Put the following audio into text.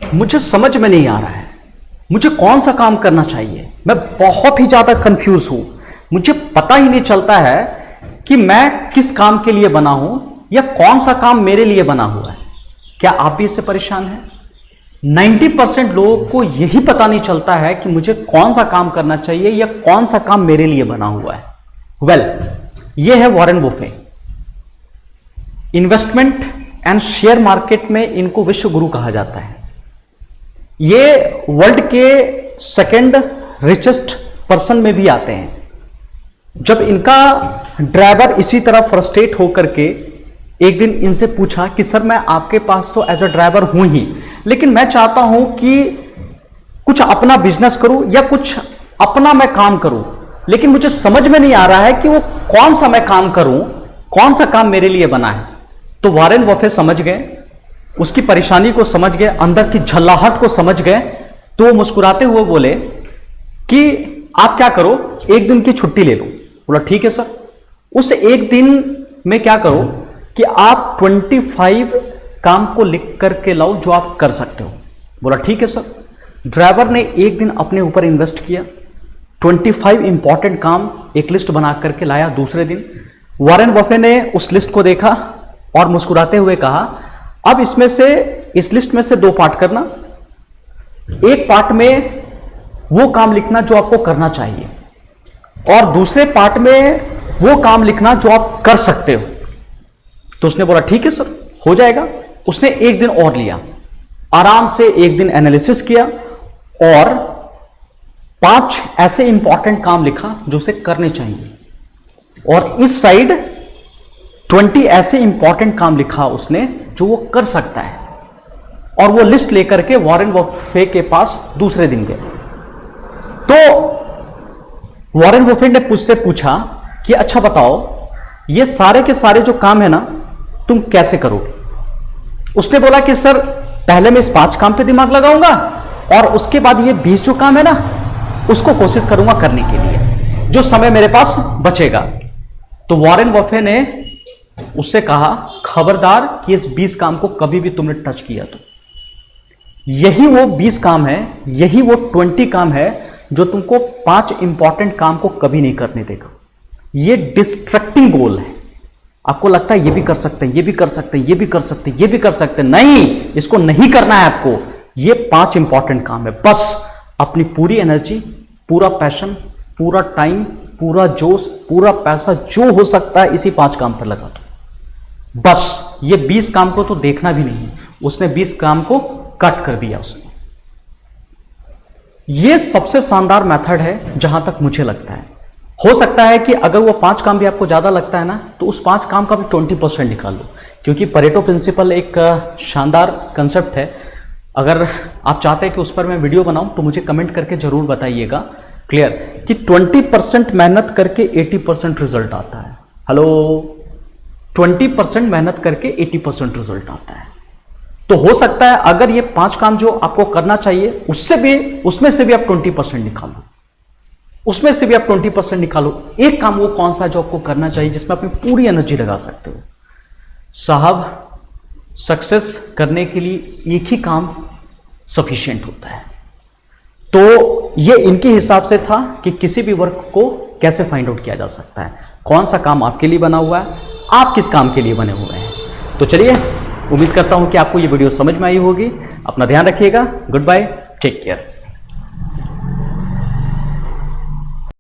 मुझे समझ में नहीं आ रहा है, मुझे कौन सा काम करना चाहिए। मैं बहुत ही ज्यादा कंफ्यूज हूं, मुझे पता ही नहीं चलता है कि मैं किस काम के लिए बना हूं या कौन सा काम मेरे लिए बना हुआ है। क्या आप भी इससे परेशान हैं? 90% लोगों को यही पता नहीं चलता है कि मुझे कौन सा काम करना चाहिए या कौन सा काम मेरे लिए बना हुआ है। वेल, ये है Warren Buffett. Investment and share market में इनको विश्व गुरु कहा जाता है। ये वर्ल्ड के सेकंड रिचेस्ट पर्सन में भी आते हैं। जब इनका ड्राइवर इसी तरह फ्रस्ट्रेट होकर के एक दिन इनसे पूछा कि सर मैं आपके पास तो एज अ ड्राइवर हूं ही, लेकिन मैं चाहता हूं कि कुछ अपना बिजनेस करूं या कुछ अपना मैं काम करूं, लेकिन मुझे समझ में नहीं आ रहा है कि वो कौन सा मैं काम करूं, कौन सा काम मेरे लिए बना है। तो वॉरेन बफे समझ गए, उसकी परेशानी को समझ गए, अंदर की झल्लाहट को समझ गए। तो वो मुस्कुराते हुए बोले कि आप क्या करो, एक दिन की छुट्टी ले लो। बोला ठीक है सर। उस एक दिन में क्या करो कि आप 25 काम को लिख करके लाओ जो आप कर सकते हो। बोला ठीक है सर। ड्राइवर ने एक दिन अपने ऊपर इन्वेस्ट किया, 25 इंपॉर्टेंट काम एक लिस्ट बना करके लाया। दूसरे दिन वॉरेन बफे ने उस लिस्ट को देखा और मुस्कुराते हुए कहा अब इसमें से, इस लिस्ट में से 2 पार्ट करना। एक पार्ट में वो काम लिखना जो आपको करना चाहिए और दूसरे पार्ट में वो काम लिखना जो आप कर सकते हो। तो उसने बोला ठीक है सर, हो जाएगा। उसने एक दिन और लिया, आराम से एक दिन एनालिसिस किया और 5 ऐसे इंपॉर्टेंट काम लिखा जो उसे करने चाहिए, और इस साइड 20 ऐसे इंपॉर्टेंट काम लिखा उसने जो वो कर सकता है। और वो लिस्ट लेकर के वॉरेन बफे के पास दूसरे दिन गए। तो वॉरेन बफे ने मुझसे पूछा कि अच्छा बताओ, ये सारे के सारे जो काम है ना, तुम कैसे करोगे? उसने बोला कि सर पहले मैं इस 5 काम पे दिमाग लगाऊंगा और उसके बाद ये 20 जो काम है ना, उसको कोशिश करूंगा करने के लिए, जो समय मेरे पास बचेगा। तो वॉरेन बफे ने उससे कहा खबरदार कि इस 20 काम को कभी भी तुमने टच किया तो यही वो 20 काम है, यही वो 20 काम है जो तुमको 5 इंपॉर्टेंट काम को कभी नहीं करने देगा। ये डिस्ट्रैक्टिंग गोल है। आपको लगता है ये भी कर सकते हैं, ये भी कर सकते हैं, ये भी कर सकते हैं, ये भी कर सकते हैं। नहीं, इसको नहीं करना है आपको। ये 5 इंपॉर्टेंट काम है। बस अपनी पूरी एनर्जी, पूरा पैशन, पूरा टाइम, पूरा जोश, पूरा पैसा जो हो सकता है इसी 5 काम पर लगा दो। बस ये 20 काम को तो देखना भी नहीं। उसने 20 काम को कट कर दिया उसने। ये सबसे शानदार मेथड है जहां तक मुझे लगता है। हो सकता है कि अगर वो 5 काम भी आपको ज्यादा लगता है ना, तो उस 5 काम का भी 20% निकाल लो, क्योंकि परेटो प्रिंसिपल एक शानदार कंसेप्ट है। अगर आप चाहते हैं कि उस पर मैं वीडियो बनाऊं तो मुझे कमेंट करके जरूर बताइएगा क्लियर कि 20% मेहनत करके 80% रिजल्ट आता है। हेलो, 20% मेहनत करके 80% रिजल्ट आता है। तो हो सकता है अगर ये 5 काम जो आपको करना चाहिए उसमें से भी आप 20% निकालो, उसमें से भी आप 20% निकालो। एक काम वो कौन सा जो आपको करना चाहिए जिसमें अपनी पूरी एनर्जी लगा सकते हो। साहब, सक्सेस करने के लिए एक ही काम सफिशिएंट होता है। तो ये इनके हिसाब से था कि किसी भी वर्क को कैसे फाइंड आउट किया जा सकता है, कौन सा काम आपके लिए बना हुआ है, आप किस काम के लिए बने हुए हैं। तो चलिए, उम्मीद करता हूं कि आपको ये वीडियो समझ में आई होगी। अपना ध्यान रखिएगा। Goodbye, take care.